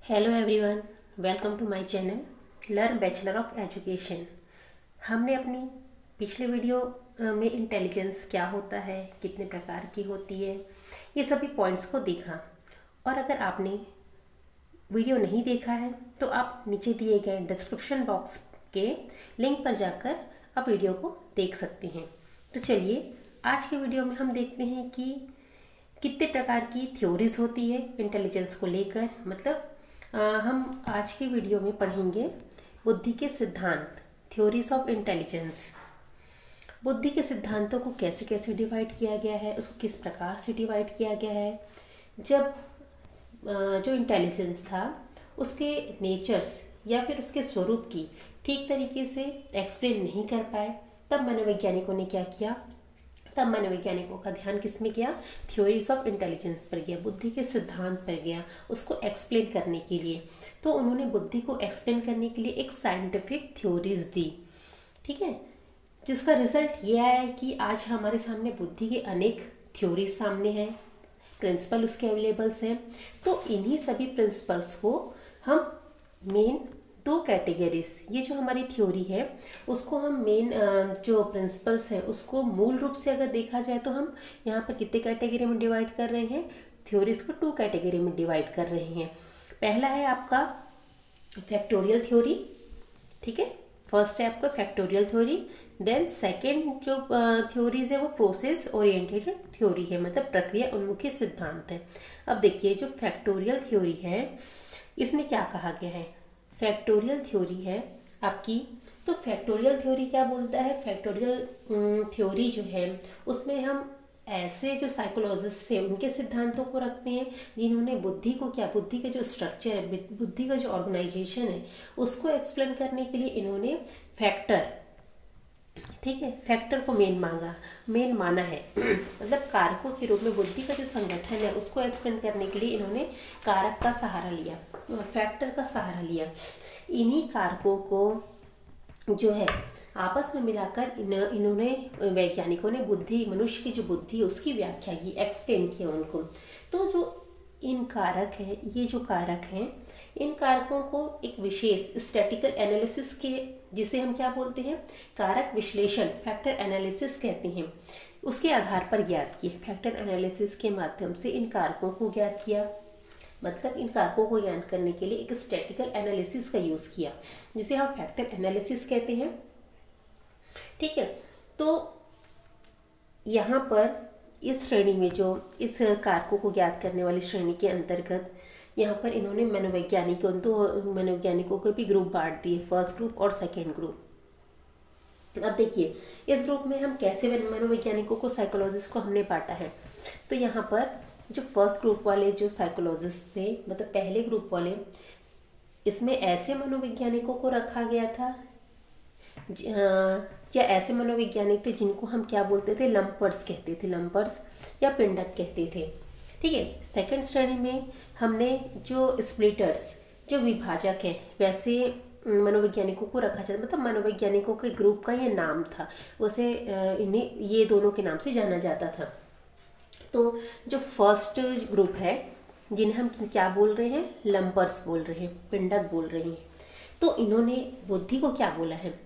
Hello everyone, welcome to my channel learn bachelor of education. हमने अपनी पिछले video में इंटेलिजेंस क्या होता है, कितने प्रकार की होती है, ये सभी पॉइंट्स को देखा। और अगर आपने वीडियो नहीं देखा है तो आप नीचे दिए गए डिस्क्रिप्शन बॉक्स के लिंक पर जाकर आप वीडियो को देख सकते हैं। तो चलिए आज के वीडियो में हम देखते हैं कि कितने प्रकार की थ्योरीज होती है इंटेलिजेंस को लेकर। मतलब हम आज के वीडियो में पढ़ेंगे बुद्धि के सिद्धांत, थ्योरीज ऑफ इंटेलिजेंस। बुद्धि के सिद्धांतों को कैसे कैसे डिवाइड किया गया है, उसको किस प्रकार से डिवाइड किया गया है। जब जो इंटेलिजेंस था उसके नेचर्स या फिर उसके स्वरूप की ठीक तरीके से एक्सप्लेन नहीं कर पाए, तब मनोवैज्ञानिकों ने क्या किया, तब मनोवैज्ञानिकों का ध्यान किस में गया, थ्योरीज ऑफ इंटेलिजेंस पर गया, बुद्धि के सिद्धांत पर गया, उसको एक्सप्लेन करने के लिए। तो उन्होंने बुद्धि को एक्सप्लेन करने के लिए एक साइंटिफिक थ्योरीज दी, ठीक है, जिसका रिजल्ट ये आया है कि आज हमारे सामने बुद्धि के अनेक थ्योरीज सामने हैं, प्रिंसिपल उसके अवेलेबल्स हैं। तो इन्हीं सभी प्रिंसिपल्स को हम मेन दो कैटेगरीज, ये जो हमारी थ्योरी है उसको हम मेन जो प्रिंसिपल्स हैं उसको मूल रूप से अगर देखा जाए तो हम यहाँ पर कितने कैटेगरी में डिवाइड कर रहे हैं, थ्योरीज को 2 कैटेगरी में डिवाइड कर रहे हैं। पहला है आपका फैक्टोरियल थ्योरी, ठीक है, फर्स्ट है आपका फैक्टोरियल थ्योरी। देन सेकेंड जो थ्योरीज है वो प्रोसेस ओरिएंटेड थ्योरी है, मतलब प्रक्रिया उन्मुखी सिद्धांत है। अब देखिए जो फैक्टोरियल थ्योरी है इसमें क्या कहा गया है, फैक्टोरियल थ्योरी है आपकी। तो फैक्टोरियल थ्योरी क्या बोलता है, फैक्टोरियल थ्योरी जो है उसमें हम ऐसे जो साइकोलॉजिस्ट थे उनके सिद्धांतों को रखते हैं जिन्होंने बुद्धि को क्या, बुद्धि का जो स्ट्रक्चर है, बुद्धि का जो ऑर्गेनाइजेशन है उसको एक्सप्लेन करने के लिए इन्होंने फैक्टर, ठीक है, फैक्टर को मेन माना है। मतलब कारकों के रूप में बुद्धि का जो संगठन है उसको एक्सप्लेन करने के लिए इन्होंने कारक का सहारा लिया, फैक्टर का सहारा लिया। इन्हीं कारकों को जो है आपस में मिलाकर इन्होंने वैज्ञानिकों ने बुद्धि, मनुष्य की जो बुद्धि उसकी व्याख्या की, एक्सप्लेन किया उनको। तो जो इन कारक हैं, ये जो कारक हैं, इन कारकों को एक विशेष स्टैटिकल एनालिसिस के, जिसे हम क्या बोलते हैं, कारक विश्लेषण, फैक्टर एनालिसिस कहते हैं, उसके आधार पर ज्ञात किए। फैक्टर एनालिसिस के माध्यम से इन कारकों को ज्ञात किया, मतलब इन कारकों को ज्ञात करने के लिए एक स्टैटिकल एनालिसिस का यूज़ किया, जिसे हम फैक्टर एनालिसिस कहते हैं, ठीक है। तो यहाँ पर इस श्रेणी में जो इस कारकों को ज्ञात करने वाली श्रेणी के अंतर्गत यहाँ पर इन्होंने मनोवैज्ञानिकों को भी ग्रुप बांट दिए, फर्स्ट ग्रुप और सेकेंड ग्रुप। अब देखिए इस ग्रुप में हम कैसे मनोवैज्ञानिकों को, साइकोलॉजिस्ट को हमने बांटा है। तो यहाँ पर जो फर्स्ट ग्रुप वाले जो साइकोलॉजिस्ट थे, मतलब पहले ग्रुप वाले, इसमें ऐसे मनोवैज्ञानिकों को रखा गया था या ऐसे मनोवैज्ञानिक थे जिनको हम क्या बोलते थे, लंपर्स कहते थे, लंपर्स या पिंडक कहते थे, ठीक है। सेकंड श्रेणी में हमने जो स्प्लिटर्स, जो विभाजक हैं, वैसे मनोवैज्ञानिकों को रखा जाता, मतलब मनोवैज्ञानिकों के ग्रुप का ये नाम था, उसे इन्हें ये दोनों के नाम से जाना जाता था। तो जो फर्स्ट ग्रुप है जिन्हें हम क्या बोल रहे हैं, लंपर्स बोल रहे हैं, पिंडक बोल रहे हैं। तो इन्होंने बुद्धि को क्या बोला है,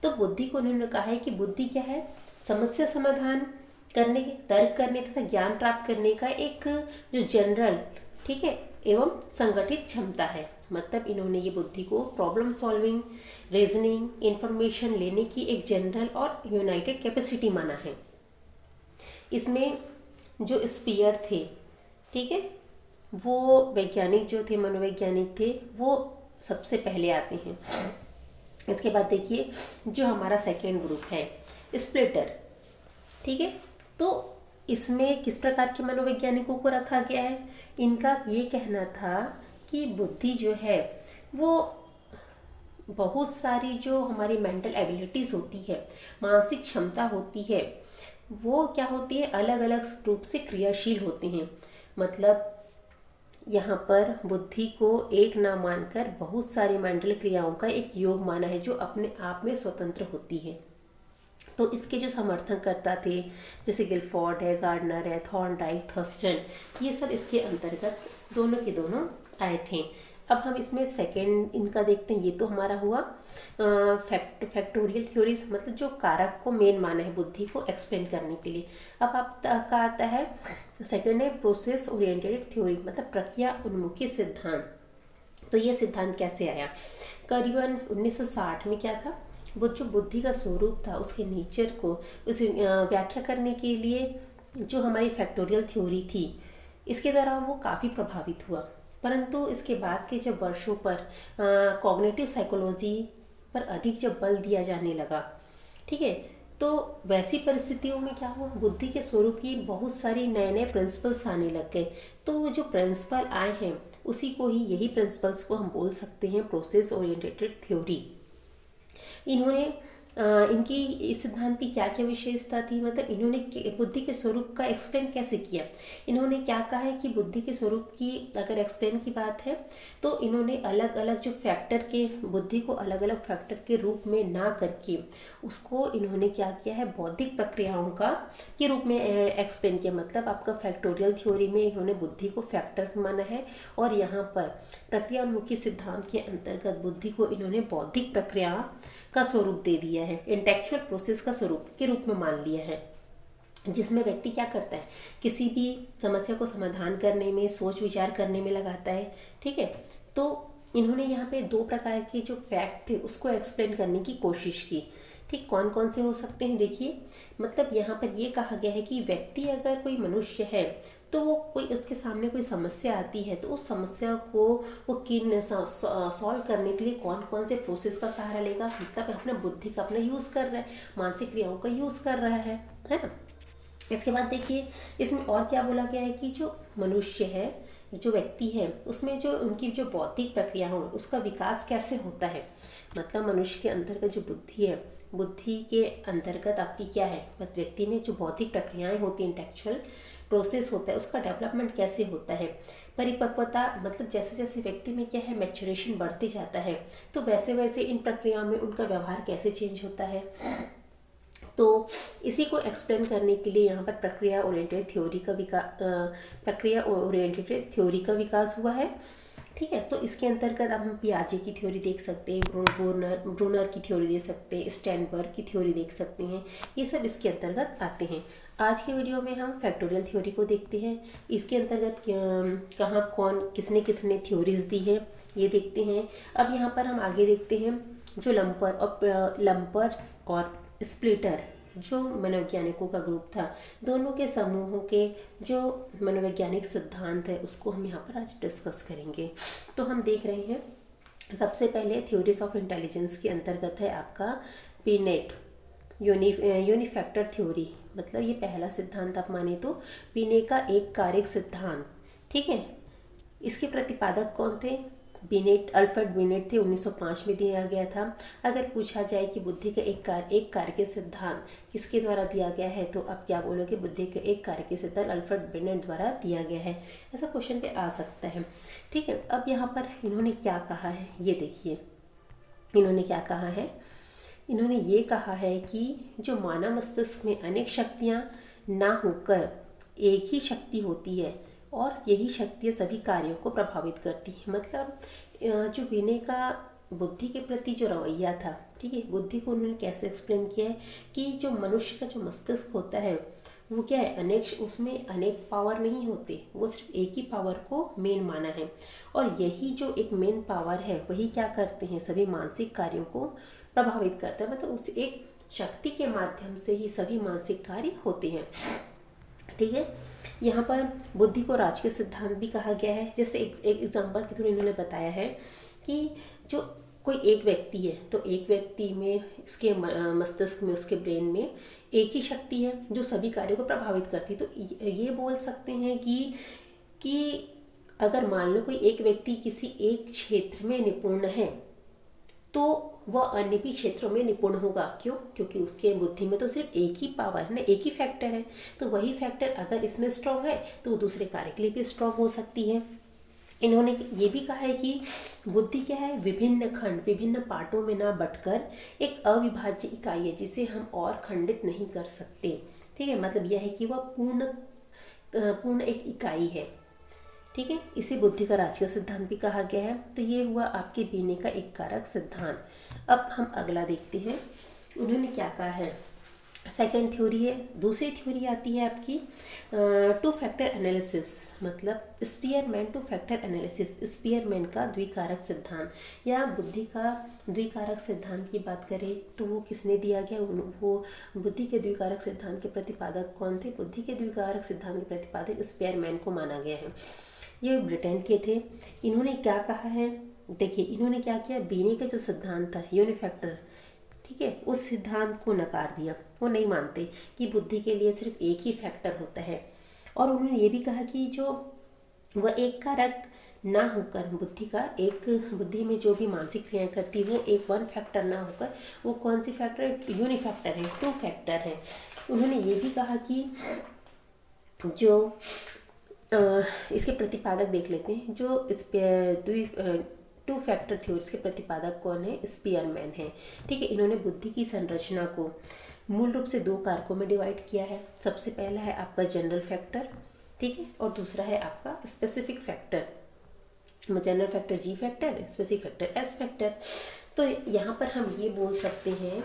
तो बुद्धि को उन्होंने कहा है कि बुद्धि क्या है, समस्या समाधान करने, तर्क करने तथा ज्ञान प्राप्त करने का एक जो जनरल, ठीक है, एवं संगठित क्षमता है। मतलब इन्होंने ये बुद्धि को प्रॉब्लम सॉल्विंग, रीजनिंग, इंफॉर्मेशन लेने की एक जनरल और यूनाइटेड कैपेसिटी माना है। इसमें जो स्पीयर थे, ठीक है, वो वैज्ञानिक जो थे, मनोवैज्ञानिक थे, वो सबसे पहले आते हैं। इसके बाद देखिए जो हमारा सेकेंड ग्रुप है, स्प्लिटर, ठीक है। तो इसमें किस प्रकार के मनोवैज्ञानिकों को रखा गया है, इनका ये कहना था कि बुद्धि जो है वो बहुत सारी जो हमारी मेंटल एबिलिटीज़ होती है, मानसिक क्षमता होती है, वो क्या होती है, अलग अलग रूप से क्रियाशील होती हैं। मतलब यहाँ पर बुद्धि को एक ना मानकर बहुत सारी मेंटल क्रियाओं का एक योग माना है जो अपने आप में स्वतंत्र होती है। तो इसके जो समर्थन करता थे जैसे गिलफोर्ड है, गार्डनर है, थॉर्नडाइक, थर्स्टन, ये सब इसके अंतर्गत दोनों के दोनों आए थे। अब हम इसमें सेकेंड इनका देखते हैं। ये तो हमारा हुआ फैक्टोरियल थ्योरीज, मतलब जो कारक को मेन माना है बुद्धि को एक्सप्लेन करने के लिए। अब आपका आता है सेकेंड है प्रोसेस ओरिएंटेड थ्योरी, मतलब प्रक्रिया उन्मुखी सिद्धांत। तो ये सिद्धांत कैसे आया? करीबन 1960 में क्या था, वो जो बुद्धि का स्वरूप था उसके नेचर को उसे व्याख्या करने के लिए जो हमारी फैक्टोरियल थ्योरी थी, इसके द्वारा वो काफ़ी प्रभावित हुआ। परंतु इसके बाद के जब वर्षों पर कॉग्निटिव साइकोलॉजी पर अधिक जब बल दिया जाने लगा, ठीक है, तो वैसी परिस्थितियों में क्या हुआ, बुद्धि के स्वरूप की बहुत सारी नए नए प्रिंसिपल्स आने लग गए। तो जो प्रिंसिपल आए हैं उसी को ही, यही प्रिंसिपल्स को हम बोल सकते हैं प्रोसेस ओरिएंटेड थ्योरी। इन्होंने इनकी इस सिद्धांत की क्या क्या विशेषता थी, मतलब इन्होंने बुद्धि के स्वरूप का एक्सप्लेन कैसे किया। इन्होंने क्या कहा है कि बुद्धि के स्वरूप की अगर एक्सप्लेन की बात है तो इन्होंने अलग अलग जो फैक्टर के, बुद्धि को अलग अलग फैक्टर के रूप में ना करके उसको इन्होंने क्या किया है, बौद्धिक प्रक्रियाओं का के रूप में एक्सप्लेन किया। मतलब आपका फैक्टोरियल थ्योरी में इन्होंने बुद्धि को फैक्टर माना है और यहाँ पर प्रक्रिया उन्मुखी सिद्धांत के अंतर्गत बुद्धि को इन्होंने बौद्धिक प्रक्रिया का स्वरूप दे दिया है, इंटेलेक्चुअल प्रोसेस का स्वरूप के रूप में मान लिया है, जिसमें व्यक्ति क्या करता है, किसी भी समस्या को समाधान करने में, सोच विचार करने में लगाता है। ठीक है, तो इन्होंने यहाँ पे दो प्रकार के जो फैक्ट थे उसको एक्सप्लेन करने की कोशिश की। ठीक, कौन कौन से हो सकते हैं देखिए, मतलब यहाँ पर ये कहा गया है कि व्यक्ति अगर कोई मनुष्य है तो वो कोई उसके सामने कोई समस्या आती है तो उस समस्या को वो सॉल्व करने के लिए कौन कौन से प्रोसेस का सहारा लेगा, मतलब अपने बुद्धि का अपना यूज़ कर रहा है, मानसिक क्रियाओं का यूज़ कर रहा है ना। इसके बाद देखिए इसमें और क्या बोला गया है कि जो मनुष्य है, जो व्यक्ति है, उसमें जो उनकी जो बौद्धिक प्रक्रिया हो उसका विकास कैसे होता है। मतलब मनुष्य के अंतर्गत जो बुद्धि है, बुद्धि के अंतर्गत आपकी क्या है, मतलब व्यक्ति में जो बौद्धिक प्रक्रियाएं होती हैं, इंटेलेक्चुअल प्रोसेस होता है, उसका डेवलपमेंट कैसे होता है, परिपक्वता, मतलब जैसे जैसे व्यक्ति में क्या है मैच्योरेशन बढ़ती जाता है तो वैसे वैसे इन प्रक्रियाओं में उनका व्यवहार कैसे चेंज होता है। तो इसी को एक्सप्लेन करने के लिए यहाँ पर प्रक्रिया ओरिएंटेड थ्योरी का विकास हुआ है। ठीक है, तो इसके अंतर्गत अब हम पियाजे की थ्योरी देख सकते हैं, ब्रूनर की थ्योरी देख सकते हैं, स्टैनबर्ग की थ्योरी देख सकते हैं, ये सब इसके अंतर्गत आते हैं। आज के वीडियो में हम फैक्टोरियल थ्योरी को देखते हैं, इसके अंतर्गत कहाँ कौन किसने किसने थ्योरीज दी है ये देखते हैं। अब यहाँ पर हम आगे देखते हैं जो लंपर्स और स्प्लिटर जो मनोवैज्ञानिकों का ग्रुप था, दोनों के समूहों के जो मनोवैज्ञानिक सिद्धांत है उसको हम यहाँ पर आज डिस्कस करेंगे। तो हम देख रहे हैं सबसे पहले थ्योरीज ऑफ इंटेलिजेंस के अंतर्गत है आपका पीनेट यूनिफैक्टर थ्योरी, मतलब ये पहला सिद्धांत आप माने तो पीने का एक कारक सिद्धांत। ठीक है, इसके प्रतिपादक कौन थे, बिनेट, अल्फ्रेड बिनेट थे, 1905 में दिया गया था। अगर पूछा जाए कि बुद्धि का एक कारक सिद्धांत किसके द्वारा दिया गया है तो आप क्या बोलोगे, बुद्धि का एक कारक सिद्धांत अल्फ्रेड बिनेट द्वारा दिया गया है, ऐसा क्वेश्चन पे आ सकता है। ठीक है, अब यहाँ पर इन्होंने क्या कहा है ये देखिए, इन्होंने क्या कहा है, इन्होंने ये कहा है कि जो मानव मस्तिष्क में अनेक शक्तियाँ ना होकर एक ही शक्ति होती है और यही शक्तियाँ सभी कार्यों को प्रभावित करती हैं। मतलब जो बिने का बुद्धि के प्रति जो रवैया था, ठीक है, बुद्धि को उन्होंने कैसे एक्सप्लेन किया है कि जो मनुष्य का जो मस्तिष्क होता है वो क्या है, उसमें अनेक पावर नहीं होते, वो सिर्फ एक ही पावर को मेन माना है और यही जो एक मेन पावर है वही क्या करते हैं, सभी मानसिक कार्यों को प्रभावित करता है। मतलब उस एक शक्ति के माध्यम से ही सभी मानसिक कार्य होते हैं। ठीक है, यहाँ पर बुद्धि को राजकीय सिद्धांत भी कहा गया है। जैसे एक एग्जाम्पल के थ्रू इन्होंने बताया है कि जो कोई एक व्यक्ति है तो एक व्यक्ति में उसके मस्तिष्क में, उसके ब्रेन में एक ही शक्ति है जो सभी कार्यों को प्रभावित करती है। तो ये बोल सकते हैं कि अगर मान लो कोई एक व्यक्ति किसी एक क्षेत्र में निपुण है तो वह अन्य भी क्षेत्रों में निपुण होगा। क्यों? क्योंकि उसके बुद्धि में तो सिर्फ एक ही पावर है ना, एक ही फैक्टर है, तो वही फैक्टर अगर इसमें स्ट्रांग है तो वो दूसरे कार्य के लिए भी स्ट्रांग हो सकती है। इन्होंने ये भी कहा है कि बुद्धि क्या है, विभिन्न खंड, विभिन्न पार्टों में ना बंटकर एक अविभाज्य इकाई है जिसे हम और खंडित नहीं कर सकते। ठीक है, मतलब यह है कि वह पूर्ण एक इकाई है। ठीक है, इसे बुद्धि का राजकीय सिद्धांत भी कहा गया है। तो ये हुआ आपके बीने का एक कारक सिद्धांत। अब हम अगला देखते हैं उन्होंने क्या कहा है। सेकेंड थ्योरी है, दूसरी थ्योरी आती है आपकी टू फैक्टर एनालिसिस, मतलब Spearman two factor analysis, Spearman का द्विकारक सिद्धांत या बुद्धि का द्विकारक सिद्धांत की बात करें तो वो किसने दिया गया, वो बुद्धि के द्विकारक सिद्धांत के प्रतिपादक कौन थे? बुद्धि के द्विकारक सिद्धांत के प्रतिपादक स्पीयरमैन को माना गया है। ये ब्रिटेन के थे। इन्होंने क्या कहा है, देखिए इन्होंने क्या किया, बीने का जो सिद्धांत था यूनिफैक्टर, ठीक है, उस सिद्धांत को नकार दिया। वो नहीं मानते कि बुद्धि के लिए सिर्फ एक ही फैक्टर होता है। और उन्होंने ये भी कहा कि जो वह एक कारक ना होकर बुद्धि का एक, बुद्धि में जो भी मानसिक क्रियाएं करती वो एक वन फैक्टर ना होकर वो कौन सी फैक्टर है? यूनिफैक्टर है, टू फैक्टर है। उन्होंने ये भी कहा कि जो इसके प्रतिपादक देख लेते हैं, जो इस टू फैक्टर थ्योरीज के प्रतिपादक कौन है? स्पीयरमैन है। ठीक है, इन्होंने बुद्धि की संरचना को मूल रूप से दो कारकों में डिवाइड किया है। सबसे पहला है आपका जनरल फैक्टर, ठीक है, और दूसरा है आपका specific factor. General factor G factor, specific factor S factor. तो यहाँ पर हम ये बोल सकते हैं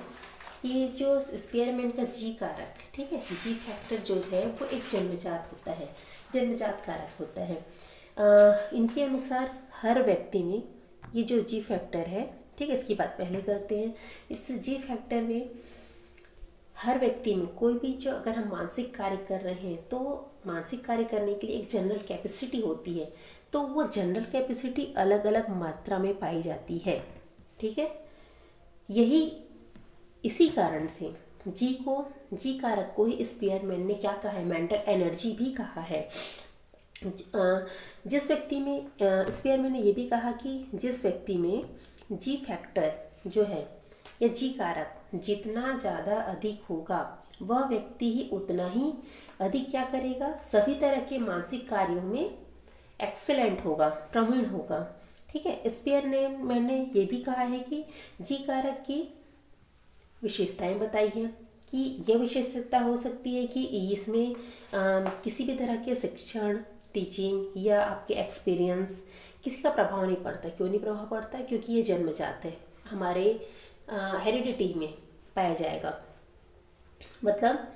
कि जो स्पीयरमैन का जी कारक, ठीक है, जी फैक्टर जो है वो एक जन्मजात होता है, जन्मजात कारक होता है। इनके अनुसार हर व्यक्ति में ये जो जी फैक्टर है, ठीक है, इसकी बात पहले करते हैं। इस जी फैक्टर में हर व्यक्ति में कोई भी जो, अगर हम मानसिक कार्य कर रहे हैं तो मानसिक कार्य करने के लिए एक जनरल कैपेसिटी होती है, तो वो जनरल कैपेसिटी अलग अलग मात्रा में पाई जाती है। ठीक है, यही इसी कारण से जी कारक को ही स्पीयरमैन ने क्या कहा है? मेंटल एनर्जी भी कहा है। जिस व्यक्ति में स्पीयरमैन ने ये भी कहा कि जिस व्यक्ति में जी फैक्टर जो है या जी कारक जितना ज़्यादा अधिक होगा वह व्यक्ति ही उतना ही अधिक क्या करेगा? सभी तरह के मानसिक कार्यों में एक्सेलेंट होगा, प्रवीण होगा। ठीक है, स्पीयरमैन ने ये भी कहा है कि जी कारक की विशेषताएं बताई हैं कि यह विशेषता हो सकती है कि इसमें किसी भी तरह के शिक्षण, टीचिंग या आपके एक्सपीरियंस किसी का प्रभाव नहीं पड़ता। क्यों नहीं प्रभाव पड़ता? क्योंकि ये जन्मजात है, हमारे हेरिडिटी में पाया जाएगा। मतलब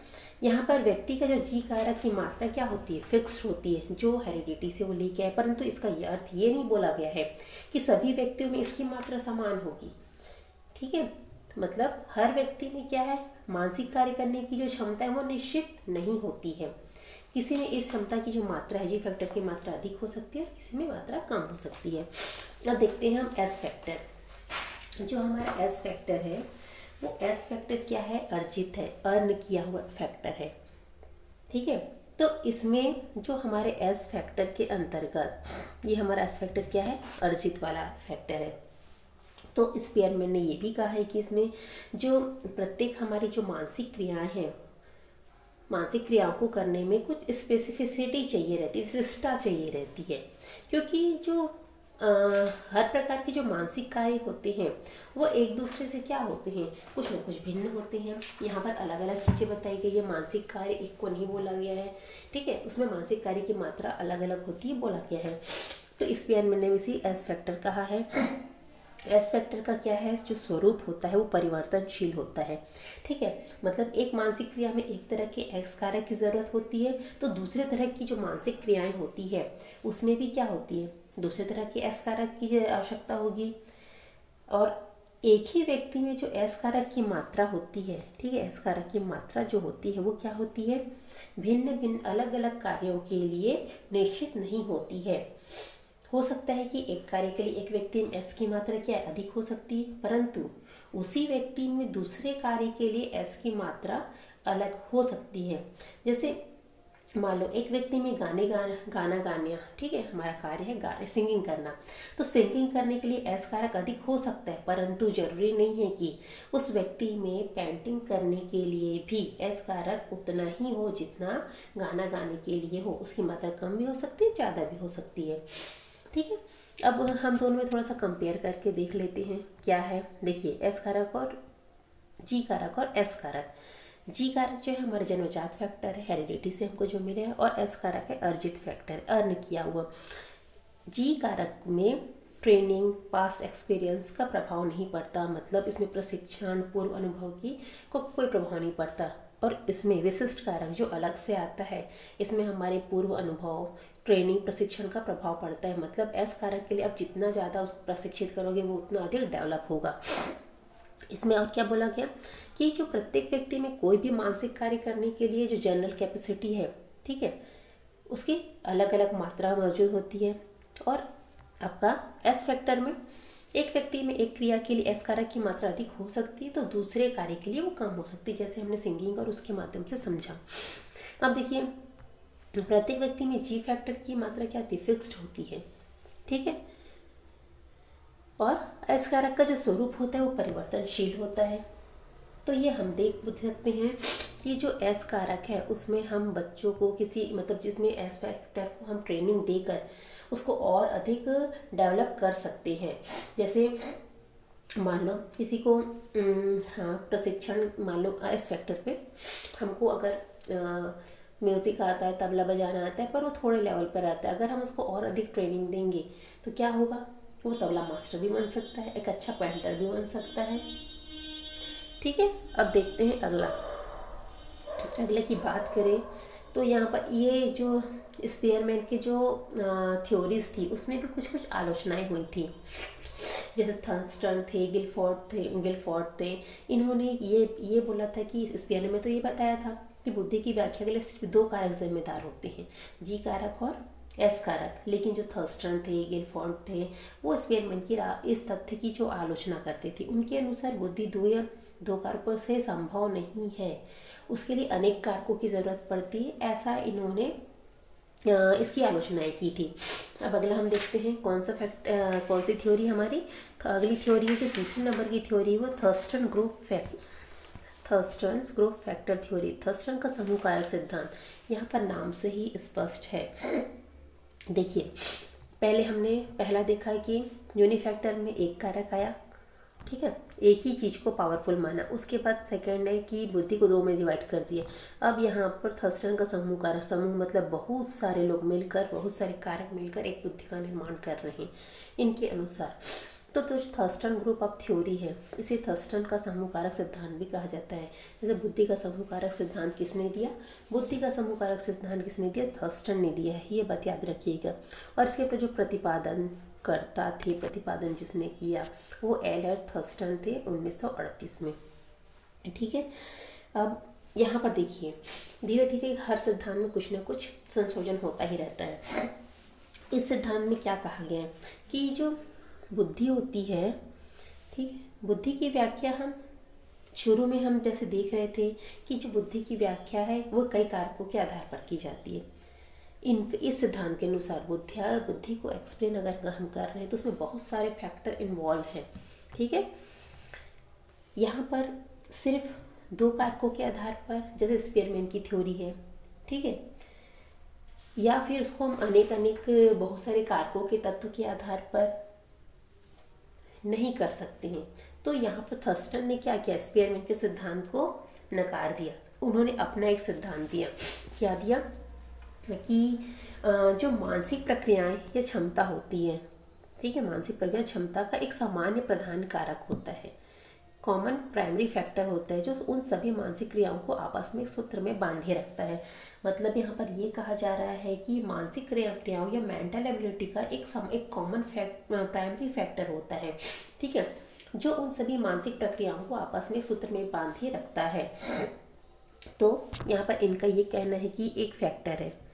यहाँ पर व्यक्ति का जो जी कारक की मात्रा क्या होती है? फिक्स्ड होती है, जो हेरिडिटी से वो लेके आए। परंतु इसका ये अर्थ ये नहीं बोला गया है कि सभी व्यक्तियों में इसकी मात्रा समान होगी। ठीक है, मतलब हर व्यक्ति में क्या है? मानसिक कार्य करने की जो क्षमता है वो निश्चित नहीं होती है। किसी में इस क्षमता की जो मात्रा है, जी फैक्टर की मात्रा अधिक हो सकती है और किसी में मात्रा कम हो सकती है। अब देखते हैं हम एस फैक्टर। जो हमारा एस फैक्टर है वो एस फैक्टर क्या है? अर्जित है, अर्न किया हुआ फैक्टर है। ठीक है, तो इसमें जो हमारे एस फैक्टर के अंतर्गत, ये हमारा एस फैक्टर क्या है? अर्जित वाला फैक्टर है। तो स्पीयरमैन ने ये भी कहा है कि इसमें जो प्रत्येक हमारी जो मानसिक क्रियाएं हैं, मानसिक क्रियाओं को करने में कुछ स्पेसिफिसिटी चाहिए रहती है, विशिष्टता चाहिए रहती है। क्योंकि जो हर प्रकार के जो मानसिक कार्य होते हैं वो एक दूसरे से क्या होते हैं? कुछ न कुछ भिन्न होते हैं। यहाँ पर अलग अलग चीज़ें बताई गई है। मानसिक कार्य एक को नहीं बोला गया है, ठीक है, उसमें मानसिक कार्य की मात्रा अलग अलग होती है, बोला गया है। तो स्पीयरमैन ने इसी एस फैक्टर कहा है। एस फैक्टर का क्या है? जो स्वरूप होता है वो परिवर्तनशील होता है। ठीक है, मतलब एक मानसिक क्रिया में एक तरह के एक्स कारक की ज़रूरत होती है, तो दूसरे तरह की जो मानसिक क्रियाएं होती है उसमें भी क्या होती है? दूसरे तरह के एस कारक की आवश्यकता होगी। और एक ही व्यक्ति में जो एस कारक की मात्रा होती है, ठीक है, एस कारक की मात्रा जो होती है वो क्या होती है? भिन्न भिन्न अलग अलग कार्यों के लिए निश्चित नहीं होती है। हो सकता है कि एक कार्य के लिए एक व्यक्ति में एस की मात्रा क्या अधिक हो सकती है, परंतु उसी व्यक्ति में दूसरे कार्य के लिए एस की मात्रा अलग हो सकती है। जैसे मान लो एक व्यक्ति में गाना गाना, ठीक है, हमारा कार्य है सिंगिंग करना, तो सिंगिंग करने के लिए एस कारक अधिक हो सकता है, परंतु जरूरी नहीं है कि उस व्यक्ति में पेंटिंग करने के लिए भी एस कारक उतना ही हो जितना गाना गाने के लिए हो। उसकी मात्रा कम भी हो सकती है, ज़्यादा भी हो सकती है। ठीक है, अब हम दोनों में थोड़ा सा कंपेयर करके देख लेते हैं क्या है। देखिए एस कारक और जी कारक और एस कारक। जी कारक जो है हमारा जन्मजात फैक्टर है, हेरिडिटी से हमको जो मिले है, और एस कारक है अर्जित फैक्टर, अर्न किया हुआ। जी कारक में ट्रेनिंग, पास्ट एक्सपीरियंस का प्रभाव नहीं पड़ता, मतलब इसमें प्रशिक्षण, पूर्व अनुभव की को कोई प्रभाव नहीं पड़ता। और इसमें विशिष्ट कारक जो अलग से आता है, इसमें हमारे पूर्व अनुभव, ट्रेनिंग, प्रशिक्षण का प्रभाव पड़ता है। मतलब एस कारक के लिए आप जितना ज़्यादा उसको प्रशिक्षित करोगे वो उतना अधिक डेवलप होगा। इसमें और क्या बोला गया कि जो प्रत्येक व्यक्ति में कोई भी मानसिक कार्य करने के लिए जो जनरल कैपेसिटी है, ठीक है, उसकी अलग अलग मात्रा मौजूद होती है। और आपका एस फैक्टर में एक व्यक्ति में एक क्रिया के लिए एस कारक की मात्रा अधिक हो सकती है तो दूसरे कार्य के लिए वो कम हो सकती है, जैसे हमने सिंगिंग और उसके माध्यम से समझा। अब देखिए प्रत्येक व्यक्ति में जी फैक्टर की मात्रा क्या होती है, फिक्स्ड होती है, ठीक है। और एस कारक का जो स्वरूप होता है वो परिवर्तनशील होता है। तो ये हम देख सकते हैं कि जो एस कारक है उसमें हम बच्चों को किसी मतलब जिसमें एस फैक्टर को हम ट्रेनिंग देकर उसको और अधिक डेवलप कर सकते हैं। जैसे मान लो किसी को हाँ प्रशिक्षण, मान लो एस फैक्टर पे हमको अगर म्यूज़िक आता है, तबला बजाना आता है, पर वो थोड़े लेवल पर आता है, अगर हम उसको और अधिक ट्रेनिंग देंगे तो क्या होगा, वो तबला मास्टर भी बन सकता है, एक अच्छा पेंटर भी बन सकता है, ठीक है। अब देखते हैं अगले की बात करें तो यहाँ पर ये जो स्पीयरमैन की जो थ्योरीज थी उसमें भी कुछ कुछ आलोचनाएं हुई थी। जैसे थर्स्टन थे, गिलफोर्ड थे, इन्होंने ये बोला था कि स्पीयरमैन में तो ये बताया था कि बुद्धि की व्याख्या के लिए सिर्फ दो कारक जिम्मेदार होते हैं, जी कारक और एस कारक। लेकिन जो थर्स्टन थे, गिलफोर्ड थे, वो स्पीयरमैन की इस तथ्य की जो आलोचना करते थे, उनके अनुसार बुद्धि दो कारकों से संभव नहीं है, उसके लिए अनेक कारकों की ज़रूरत पड़ती है, ऐसा इन्होंने इसकी आलोचनाएं की थी। अब अगला हम देखते हैं कौन सी थ्योरी हमारी। तो अगली थ्योरी है जो तीसरे नंबर की थ्योरी, वो Thurston group factor theory, Thurston का समूह कारक सिद्धांत। यहाँ पर नाम से ही स्पष्ट है। देखिए पहले हमने पहला देखा कि यूनिफैक्टर में एक कारक आया, ठीक है, एक ही चीज़ को पावरफुल माना। उसके बाद सेकंड है कि बुद्धि को दो में डिवाइड कर दिया। अब यहाँ पर थर्स्टन का समूह कारक, समूह मतलब बहुत सारे लोग मिलकर, बहुत सारे कारक मिलकर एक बुद्धि का निर्माण कर रहे हैं इनके अनुसार। तो थर्स्टन ग्रुप ऑफ थ्योरी है, इसे थर्स्टन का समूह कारक सिद्धांत भी कहा जाता है। जैसे बुद्धि का समूह कारक सिद्धांत किसने दिया, बुद्धि का समूह कारक सिद्धांत किसने दिया, थर्स्टन ने दिया है, ये बात याद रखिएगा। और इसके ऊपर जो प्रतिपादन जिसने किया वो एलर थर्स्टन थे 1938 में, ठीक है। अब यहाँ पर देखिए धीरे धीरे हर सिद्धांत में कुछ ना कुछ संशोधन होता ही रहता है। इस सिद्धांत में क्या कहा गया है कि जो बुद्धि होती है, ठीक है, बुद्धि की व्याख्या हम शुरू में हम जैसे देख रहे थे कि जो बुद्धि की व्याख्या है वो कई कारकों के आधार पर की जाती है। इस सिद्धांत के अनुसार बुद्धि को एक्सप्लेन अगर हम कर रहे हैं तो उसमें बहुत सारे फैक्टर इन्वॉल्व हैं, ठीक है। यहाँ पर सिर्फ दो कारकों के आधार पर, जैसे स्पीयरमैन की थ्योरी है, ठीक है, या फिर उसको हम अनेक बहुत सारे कारकों के तत्व के आधार पर नहीं कर सकते हैं। तो यहाँ पर थर्स्टन ने क्या किया, स्पीयरमैन के सिद्धांत को नकार दिया, उन्होंने अपना एक सिद्धांत दिया। क्या दिया कि जो मानसिक प्रक्रियाएं या क्षमता होती है, ठीक है, मानसिक प्रक्रिया क्षमता का एक सामान्य प्रधान कारक होता है, कॉमन प्राइमरी फैक्टर होता है, जो उन सभी मानसिक क्रियाओं को आपस में एक सूत्र में बांधे रखता है। मतलब यहाँ पर ये कहा जा रहा है कि मानसिक क्रियाओं या मेंटल एबिलिटी का एक कॉमन प्राइमरी फैक्टर होता है, ठीक है, जो उन सभी मानसिक प्रक्रियाओं को आपस में एक सूत्र में बांधे रखता है। तो यहाँ पर इनका ये कहना है कि एक फैक्टर है,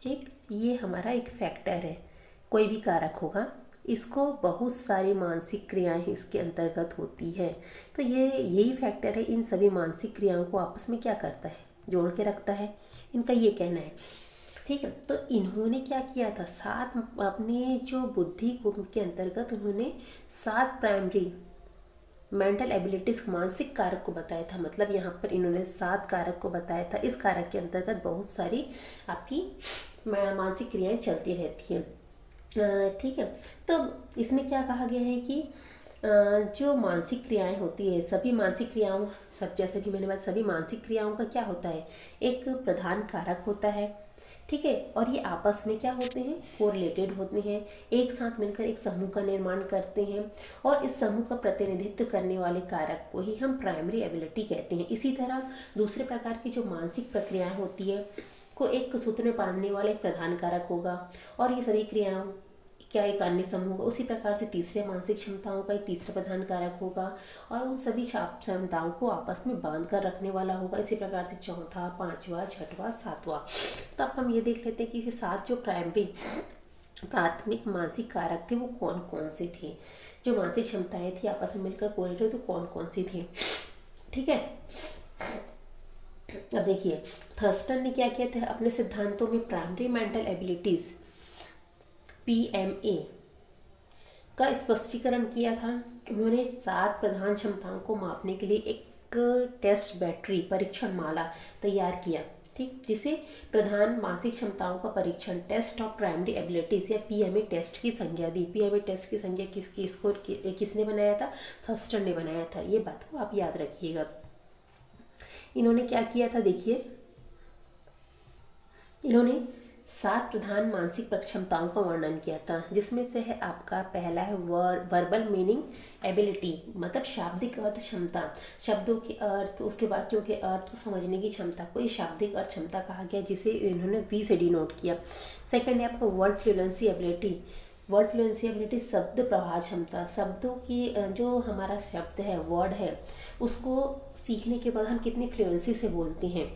ठीक, ये हमारा एक फैक्टर है, कोई भी कारक होगा, इसको बहुत सारी मानसिक क्रियाएं इसके अंतर्गत होती है। तो ये यही फैक्टर है, इन सभी मानसिक क्रियाओं को आपस में क्या करता है, जोड़ के रखता है, इनका ये कहना है, ठीक है। तो इन्होंने क्या किया था, अपने जो बुद्धि के अंतर्गत उन्होंने 7 प्राइमरी मेंटल एबिलिटीज मानसिक कारक को बताया था। मतलब यहाँ पर इन्होंने 7 कारक को बताया था। इस कारक के अंतर्गत बहुत सारी आपकी मानसिक क्रियाएं चलती रहती हैं, ठीक है। तो इसमें क्या कहा गया है कि जो मानसिक क्रियाएं होती है, सभी मानसिक क्रियाओं, सब जैसे कि मैंने बात, सभी मानसिक क्रियाओं का क्या होता है, एक प्रधान कारक होता है, ठीक है। और ये आपस में क्या होते हैं, कोरिलेटेड होते हैं, एक साथ मिलकर एक समूह का निर्माण करते हैं, और इस समूह का प्रतिनिधित्व करने वाले कारक को ही हम प्राइमरी एबिलिटी कहते हैं। इसी तरह दूसरे प्रकार की जो मानसिक प्रक्रियाएं होती है को एक सूत्र में बांधने वाला एक प्रधान कारक होगा, और ये सभी क्रियाओं क्या एक अन्य समूह होगा। उसी प्रकार से तीसरे मानसिक क्षमताओं का एक तीसरा प्रधान कारक होगा, और उन सभी क्षमताओं को आपस में बांध कर रखने वाला होगा। इसी प्रकार से चौथा, पांचवा, छठवां, सातवां। तो अब हम ये देख लेते हैं कि 7 जो प्राथमिक मानसिक कारक थे वो कौन कौन से थे, जो मानसिक क्षमताएं थी आपस में मिलकर कोरिलेटेड, तो कौन कौन सी थी, ठीक है। अब देखिए, थर्स्टन ने क्या किया था, अपने सिद्धांतों में प्राइमरी मेंटल एबिलिटीज PMA का स्पष्टीकरण किया था। उन्होंने 7 प्रधान क्षमताओं को मापने के लिए एक टेस्ट बैटरी परीक्षण माला तैयार किया, ठीक, जिसे प्रधान मानसिक क्षमताओं का परीक्षण टेस्ट ऑफ प्राइमरी एबिलिटीज या PMA टेस्ट की संज्ञा दी। PMA टेस्ट की संज्ञा किसने बनाया था, थर्स्टन ने बनाया था। ये बात को आप याद रखिएगा। इन्होंने क्या किया था, देखिए, इन्होंने 7 प्रधान मानसिक क्षमताओं का वर्णन किया था, जिसमें से है आपका पहला है वर्बल मीनिंग एबिलिटी, मतलब शाब्दिक अर्थ क्षमता, शब्दों के अर्थ, उसके वाक्यों के अर्थ को समझने की क्षमता को ये शाब्दिक अर्थ क्षमता कहा गया, जिसे इन्होंने V से डिनोट किया। सेकंड है आपका word fluency ability. Word fluency ability शब्द प्रवाह क्षमता, शब्दों की जो हमारा शब्द है, वर्ड है, उसको सीखने के बाद हम कितनी फ्लुएंसी से बोलते हैं,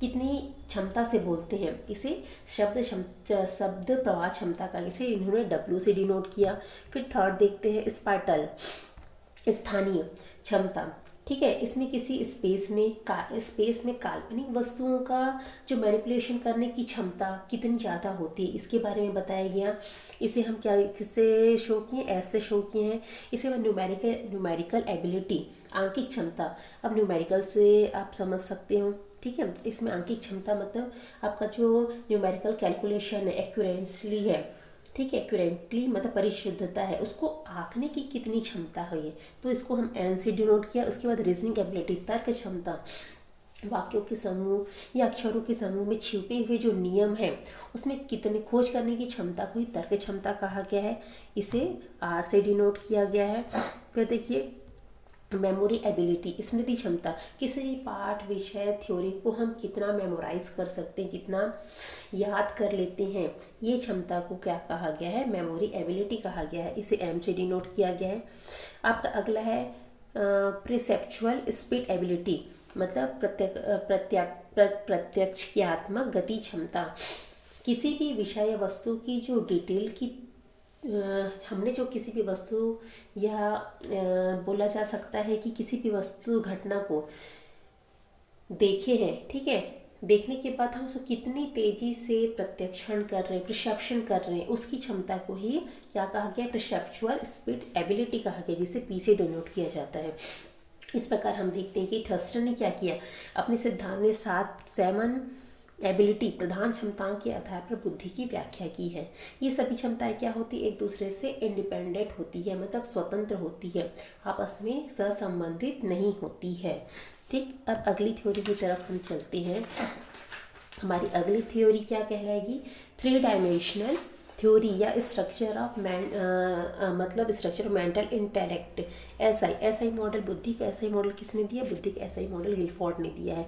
कितनी क्षमता से बोलते हैं, इसे शब्द प्रवाह क्षमता का, इसे इन्होंने W से डिनोट किया। फिर थर्ड देखते हैं स्पार्टल, स्थानीय क्षमता, ठीक है। इसमें किसी स्पेस में काल्पनिक वस्तुओं का जो मैनिपुलेशन करने की क्षमता कितनी ज़्यादा होती है, इसके बारे में बताया गया। इसे हम क्या किससे शो किए, ऐसे शो किए हैं। इसे न्यूमेरिकल एबिलिटी, आंकिक क्षमता। अब न्यूमेरिकल से आप समझ सकते हो, ठीक है। इसमें आंकिक क्षमता मतलब आपका जो न्यूमेरिकल कैलकुलेशन है, एक्यूरेंसली है, ठीक है, एक्यूरेंटली मतलब परिशुद्धता है, उसको आंकने की कितनी क्षमता है ये, तो इसको हम N से डिनोट किया। उसके बाद रीजनिंग एबिलिटी, तर्क क्षमता, वाक्यों के समूह या अक्षरों के समूह में छिपे हुए जो नियम हैं उसमें कितने खोज करने की क्षमता को ही तर्क क्षमता कहा गया है, इसे R से डिनोट किया गया है। फिर देखिए मेमोरी एबिलिटी, स्मृति क्षमता, किसी भी पाठ, विषय, थ्योरी को हम कितना मेमोराइज कर सकते हैं, कितना याद कर लेते हैं, ये क्षमता को क्या कहा गया है, मेमोरी एबिलिटी कहा गया है, इसे M से डिनोट किया गया है। आपका अगला है प्रिसेप्चुअल स्पीड एबिलिटी, मतलब प्रत्यक्षात्मक गति क्षमता, किसी भी विषय या वस्तु की जो डिटेल की हमने जो किसी भी वस्तु या बोला जा सकता है कि किसी भी वस्तु घटना को देखे हैं, ठीक है, देखने के बाद हम उसको कितनी तेजी से प्रत्यक्षण कर रहे हैं, परसेप्शन कर रहे हैं, उसकी क्षमता को ही क्या कहा गया, परसेप्चुअल स्पीड एबिलिटी कहा गया, जिसे P से डिनोट किया जाता है। इस प्रकार हम देखते हैं कि थर्स्टन ने क्या किया, अपने सिद्धांत में 7 एबिलिटी प्रधान क्षमताओं के आधार पर बुद्धि की व्याख्या की है। ये सभी क्षमताएं क्या होती है, एक दूसरे से इंडिपेंडेंट होती है, मतलब स्वतंत्र होती है, आपस में सहसंबंधित नहीं होती है, ठीक। अब अगली थ्योरी की तरफ हम चलते हैं। हमारी अगली थ्योरी क्या कहलाएगी, 3 डायमेंशनल थ्योरी या स्ट्रक्चर ऑफ मतलब structure of mental intellect, SI model. बुद्धि का SI मॉडल किसने दिया, बुद्धि का SI मॉडल गिलफोर्ड ने दिया है।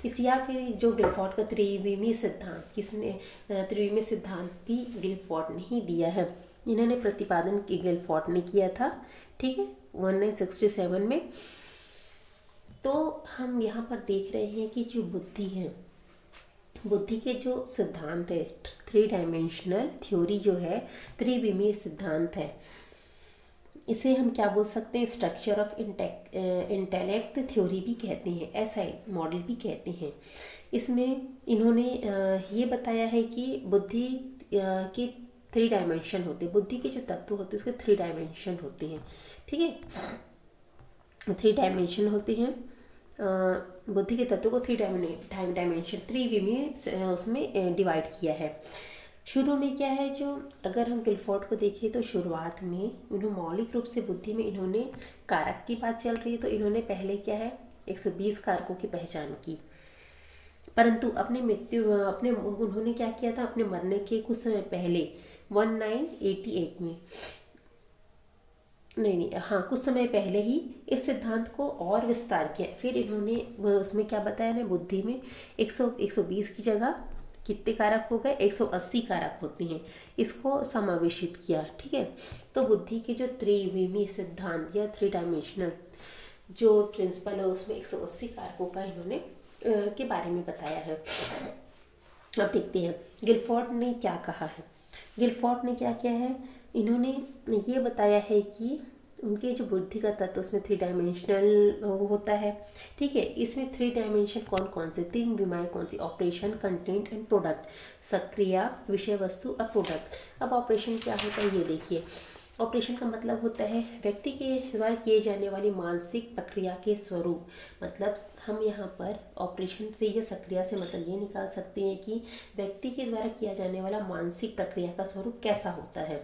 इस या फिर जो गिलफोर्ड का त्रिविमीय सिद्धांत, किसने त्रिविमीय सिद्धांत भी गिलफोर्ड ने ही दिया है, इन्होंने प्रतिपादन की गिलफोर्ड ने किया था, ठीक है, 1967 में। तो हम यहाँ पर देख रहे हैं कि जो बुद्धि है, बुद्धि के जो सिद्धांत है, 3 डायमेंशनल थ्योरी जो है, त्रिविमीय सिद्धांत है, इसे हम क्या बोल सकते हैं, स्ट्रक्चर ऑफ इंटेलेक्ट थ्योरी भी कहते हैं, SI मॉडल भी कहते हैं। इसमें इन्होंने ये बताया है कि बुद्धि के 3 डायमेंशन होते हैं, बुद्धि के जो तत्व होते हैं उसके 3 डायमेंशन होते हैं, ठीक है, 3 डायमेंशन होते हैं। बुद्धि के तत्व को 3 डायमेंशन त्रिविमीय उसमें डिवाइड किया है। शुरू में क्या है, जो अगर हम गिलफोर्ड को देखें तो शुरुआत में इन्होंने मौलिक रूप से बुद्धि में इन्होंने कारक की बात चल रही है, तो इन्होंने पहले क्या है 120 कारकों की पहचान की। परंतु अपने उन्होंने क्या किया था, अपने मरने के कुछ समय पहले 1988 में, नहीं, हाँ, कुछ समय पहले ही इस सिद्धांत को और विस्तार किया। फिर इन्होंने उसमें क्या बताया ना, बुद्धि में 120 की जगह कितने कारक हो गए, 180 कारक होते हैं, इसको समावेशित किया। ठीक है, तो बुद्धि के जो त्रिविमी सिद्धांत या 3 डायमेंशनल जो प्रिंसिपल है उसमें 180 कारकों का इन्होंने के बारे में बताया है। अब देखते हैं गिलफोर्ड ने क्या कहा है। गिलफोर्ड ने क्या किया है, इन्होंने ये बताया है कि उनके जो बुद्धि का तत्व उसमें 3 डायमेंशनल होता है। ठीक है, इसमें 3 डायमेंशन कौन कौन से, 3 विमाएँ कौन सी, ऑपरेशन, कंटेंट एंड प्रोडक्ट, सक्रिया, विषय वस्तु और प्रोडक्ट। अब ऑपरेशन क्या होता है ये देखिए। ऑपरेशन का मतलब होता है व्यक्ति के द्वारा किए जाने वाली मानसिक प्रक्रिया के स्वरूप। मतलब हम यहाँ पर ऑपरेशन से या सक्रिया से मतलब ये निकाल सकते हैं कि व्यक्ति के द्वारा किया जाने वाला मानसिक प्रक्रिया का स्वरूप कैसा होता है।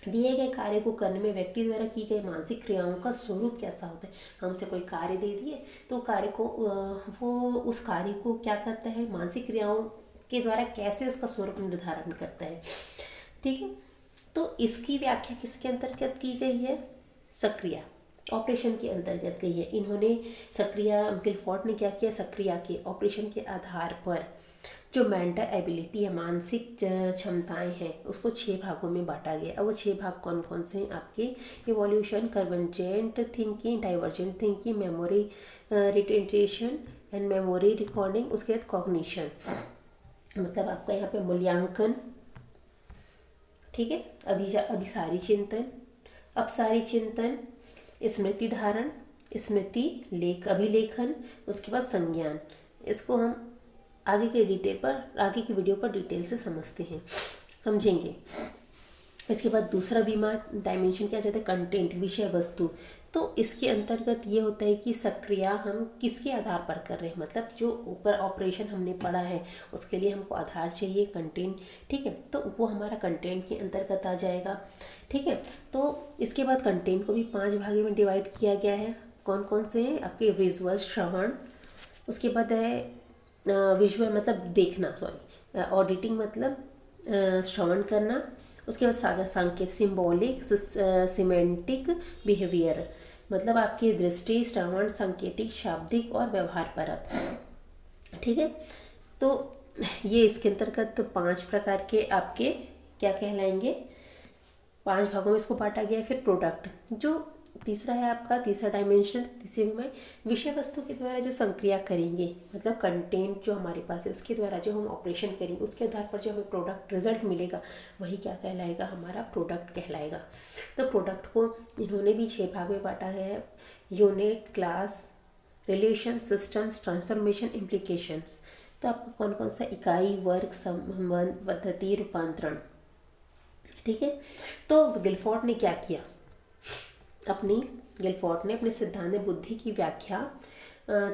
दिए गए कार्य को करने में व्यक्ति द्वारा की गई मानसिक क्रियाओं का स्वरूप कैसा होता है। हमसे कोई कार्य दे दिए तो कार्य को वो उस कार्य को क्या करता है, मानसिक क्रियाओं के द्वारा कैसे उसका स्वरूप निर्धारण करता है। ठीक है, तो इसकी व्याख्या किसके अंतर्गत की गई है, सक्रिया, ऑपरेशन के अंतर्गत गई है। इन्होंने सक्रिया, गिलफोर्ड ने क्या किया, सक्रिया के ऑपरेशन के आधार पर जो मेंटल एबिलिटी है, मानसिक क्षमताएं हैं, उसको 6 भागों में बांटा गया। अब वो 6 भाग कौन कौन से हैं आपके, evolution, convergent thinking, divergent thinking, memory retention and memory recording, उसके बाद कॉग्निशन, मतलब आपका यहाँ पे मूल्यांकन। ठीक है, अभिसारी चिंतन, अपसारी चिंतन, स्मृति धारण, अभिलेखन, उसके बाद संज्ञान। इसको हम आगे की वीडियो पर डिटेल से समझेंगे। इसके बाद दूसरा विमा डायमेंशन क्या जाता है, कंटेंट, विषय वस्तु। तो इसके अंतर्गत ये होता है कि सक्रिया हम किसके आधार पर कर रहे हैं, मतलब जो ऊपर ऑपरेशन हमने पढ़ा है उसके लिए हमको आधार चाहिए, कंटेंट। ठीक है, तो वो हमारा कंटेंट के अंतर्गत आ जाएगा। ठीक है, तो इसके बाद कंटेंट को भी 5 भागों में डिवाइड किया गया है। कौन कौन से हैं आपके, विजुअल, श्रवण, उसके बाद है विजुअल मतलब देखना, सॉरी, ऑडिटिंग मतलब श्रवण करना, उसके बाद सांकेत, सिंबॉलिक, सिमेंटिक, बिहेवियर, मतलब आपकी दृष्टि, श्रवण, सांकेतिक, शाब्दिक और व्यवहार परक। ठीक है, तो ये इसके अंतर्गत 5 प्रकार के आपके क्या कहलाएंगे, 5 भागों में इसको बांटा गया है। फिर प्रोडक्ट, जो तीसरा है आपका, तीसरा डायमेंशन, तीसरे में विषय वस्तु के द्वारा जो संक्रिया करेंगे, मतलब कंटेंट जो हमारे पास है उसके द्वारा जो हम ऑपरेशन करेंगे, उसके आधार पर जो हमें प्रोडक्ट रिजल्ट मिलेगा वही क्या कहलाएगा, हमारा प्रोडक्ट कहलाएगा। तो प्रोडक्ट को इन्होंने भी 6 भाग में बांटा गया है, unit, class, relation, systems, transformation, implications. तो आपको कौन कौन सा, इकाई, वर्ग, संबंध, पद्धति, रूपांतरण। ठीक है, तो गिलफोर्ड ने क्या किया, गिलफोर्ड ने अपने सिद्धांत में बुद्धि की व्याख्या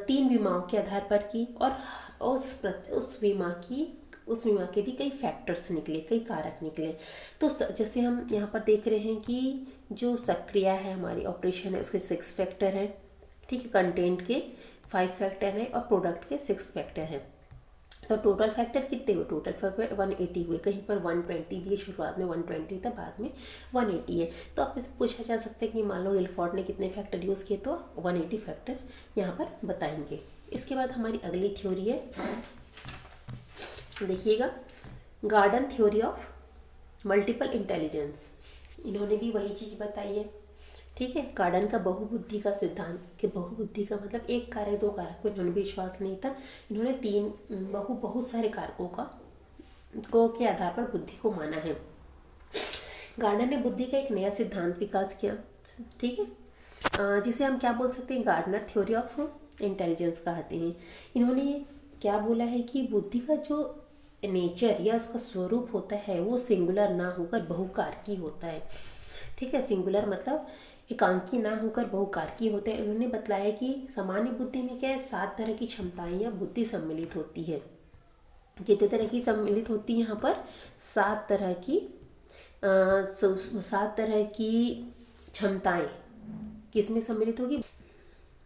3 विमाओं के आधार पर की, और उस विमा के भी कई फैक्टर्स निकले, कई कारक निकले। तो जैसे हम यहाँ पर देख रहे हैं कि जो सक्रिया है हमारी, ऑपरेशन है, उसके 6 फैक्टर हैं। ठीक है, कंटेंट के 5 फैक्टर हैं और प्रोडक्ट के 6 फैक्टर हैं। तो टोटल फैक्टर कितने हुए, टोटल फैक्टर 180 हुए, कहीं पर 120 भी है, शुरुआत में 120 था, बाद में 180 है। तो आप इससे पूछा जा सकता है कि मान लो गिलफोर्ड ने कितने फैक्टर यूज़ किए, तो 180 फैक्टर यहाँ पर बताएंगे। इसके बाद हमारी अगली थ्योरी है, देखिएगा, garden theory of multiple intelligence. इन्होंने भी वही चीज़ बताई है। ठीक है, गार्डन का बहुबुद्धि का सिद्धांत, कि बहुबुद्धि का मतलब एक कारक 2 कारक पर इन्होंने भी विश्वास नहीं था। इन्होंने 3 बहुत सारे कारकों के आधार पर बुद्धि को माना है। गार्डन ने बुद्धि का एक नया सिद्धांत विकास किया। ठीक है, जिसे हम क्या बोल सकते हैं, गार्डनर थ्योरी ऑफ इंटेलिजेंस कहते हैं। इन्होंने क्या बोला है कि बुद्धि का जो नेचर या उसका स्वरूप होता है वो सिंगुलर ना होकर बहुकारकी होता है। ठीक है, सिंगुलर मतलब एकांकी ना होकर बहुकारकी होते हैं। उन्होंने बतलाया कि सामान्य बुद्धि में क्या है, 7 तरह की क्षमताएं या बुद्धि सम्मिलित होती है। कितने तरह की सम्मिलित होती है यहाँ पर? 7 तरह की 7 तरह की क्षमताएं किसमें सम्मिलित होगी?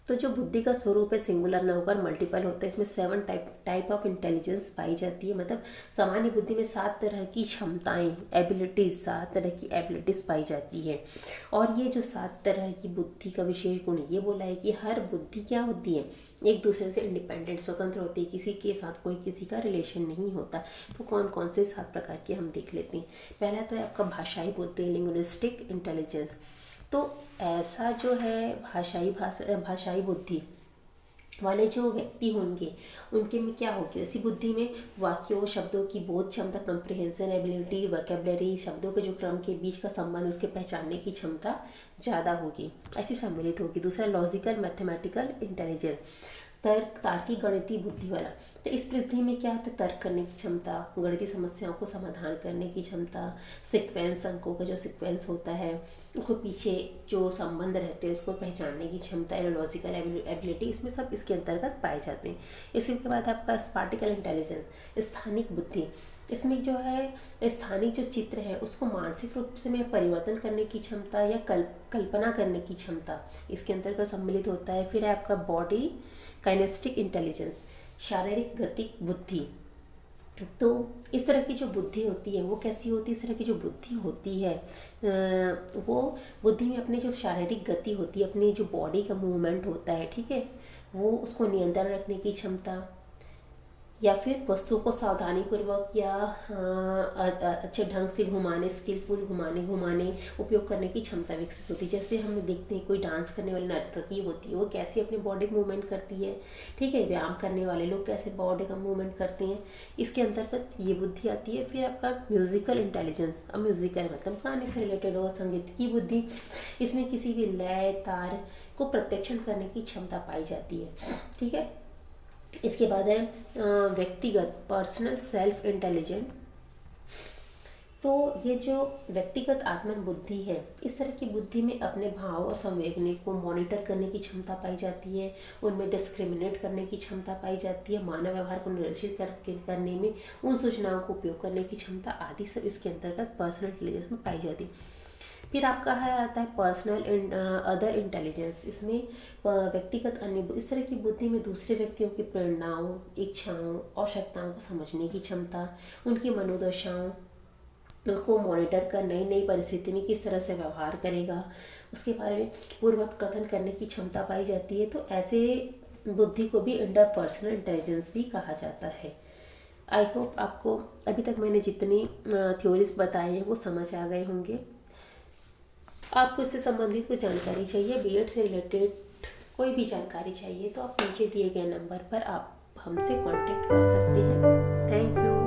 तो जो बुद्धि का स्वरूप है सिंगुलर ना होकर मल्टीपल होता है। इसमें 7 टाइप ऑफ इंटेलिजेंस पाई जाती है। मतलब सामान्य बुद्धि में 7 तरह की क्षमताएं, एबिलिटीज, 7 तरह की एबिलिटीज पाई जाती है। और ये जो 7 तरह की बुद्धि का विशेष गुण ये बोला है कि हर बुद्धि क्या होती है, एक दूसरे से इंडिपेंडेंट, स्वतंत्र होती है, किसी के साथ कोई किसी का रिलेशन नहीं होता। तो कौन कौन से 7 प्रकार के हम देख लेते हैं। पहला तो है आपका भाषाई बुद्धि, लिंग्विस्टिक इंटेलिजेंस। तो ऐसा जो है भाषाई बुद्धि वाले जो व्यक्ति होंगे उनके में क्या होगी, ऐसी बुद्धि में वाक्यों, शब्दों की बोध क्षमता, कंप्रिहेंशन एबिलिटी, वोकैबुलरी, शब्दों के जो क्रम के बीच का संबंध उसके पहचानने की क्षमता ज़्यादा होगी, ऐसी सम्मिलित होगी। दूसरा लॉजिकल मैथमेटिकल इंटेलिजेंस, तार्किक गणितीय बुद्धि वाला। तो इस बुद्धि में क्या होता है, तर्क करने की क्षमता, गणितीय समस्याओं को समाधान करने की क्षमता, सीक्वेंस, अंकों का जो सीक्वेंस होता है उसको पीछे जो संबंध रहते हैं उसको पहचानने की क्षमता, एनालॉजिकल एबिलिटी, इसमें सब इसके अंतर्गत पाए जाते हैं। इसके बाद आपका स्पाटिकल इंटेलिजेंस, स्थानिक बुद्धि। इसमें जो है स्थानिक जो चित्र है उसको मानसिक रूप से में परिवर्तन करने की क्षमता या कल्पना करने की क्षमता इसके अंतर्गत सम्मिलित होता है। फिर है आपका बॉडी काइनेस्टिक इंटेलिजेंस, शारीरिक गतिक बुद्धि। तो इस तरह की जो बुद्धि होती है वो कैसी होती है, इस तरह की जो बुद्धि होती है वो बुद्धि में अपने जो शारीरिक गति होती है, अपनी जो बॉडी का मूवमेंट होता है, ठीक है, वो उसको नियंत्रण रखने की क्षमता, या फिर वस्तुओं को सावधानी पूर्वक या अच्छे ढंग से घुमाने, स्किलफुल घुमाने उपयोग करने की क्षमता विकसित होती है। जैसे हम देखते हैं कोई डांस करने वाली नर्तकी होती है वो कैसे अपनी बॉडी मूवमेंट करती है, ठीक है, व्यायाम करने वाले लोग कैसे बॉडी का मूवमेंट करते हैं, इसके अंतर्गत ये बुद्धि आती है। फिर आपका म्यूजिकल इंटेलिजेंस, अब म्यूजिकल मतलब गाने से रिलेटेड हो, संगीत की बुद्धि, इसमें किसी भी लय तार को प्रत्यक्षण करने की क्षमता पाई जाती है, ठीक है। इसके बाद है व्यक्तिगत पर्सनल सेल्फ इंटेलिजेंट। तो ये जो व्यक्तिगत आत्मन बुद्धि है, इस तरह की बुद्धि में अपने भाव और संवेदना को मॉनिटर करने की क्षमता पाई जाती है, उनमें डिस्क्रिमिनेट करने की क्षमता पाई जाती है, मानव व्यवहार को निरीक्षित करने में उन सूचनाओं को उपयोग करने की क्षमता आदि सब इसके अंतर्गत पर्सनल इंटेलिजेंस में पाई जाती है। फिर आपका है आता है पर्सनल अदर इंटेलिजेंस। इसमें व्यक्तिगत अन्य, इस तरह की बुद्धि में दूसरे व्यक्तियों की प्रेरणाओं, इच्छाओं, आवश्यकताओं को समझने की क्षमता, उनकी मनोदशाओं को मॉनिटर कर नई नई परिस्थिति में किस तरह से व्यवहार करेगा उसके बारे में पूर्ववत कथन करने की क्षमता पाई जाती है। तो ऐसे बुद्धि को भी इंटरपर्सनल इंटेलिजेंस भी कहा जाता है। आई होप आपको अभी तक मैंने जितनी थ्योरीज बताए हैं वो समझ आ गए होंगे। आपको इससे संबंधित कोई जानकारी चाहिए, बीएड से रिलेटेड कोई भी जानकारी चाहिए तो आप नीचे दिए गए नंबर पर आप हमसे कांटेक्ट कर सकते हैं। Thank you.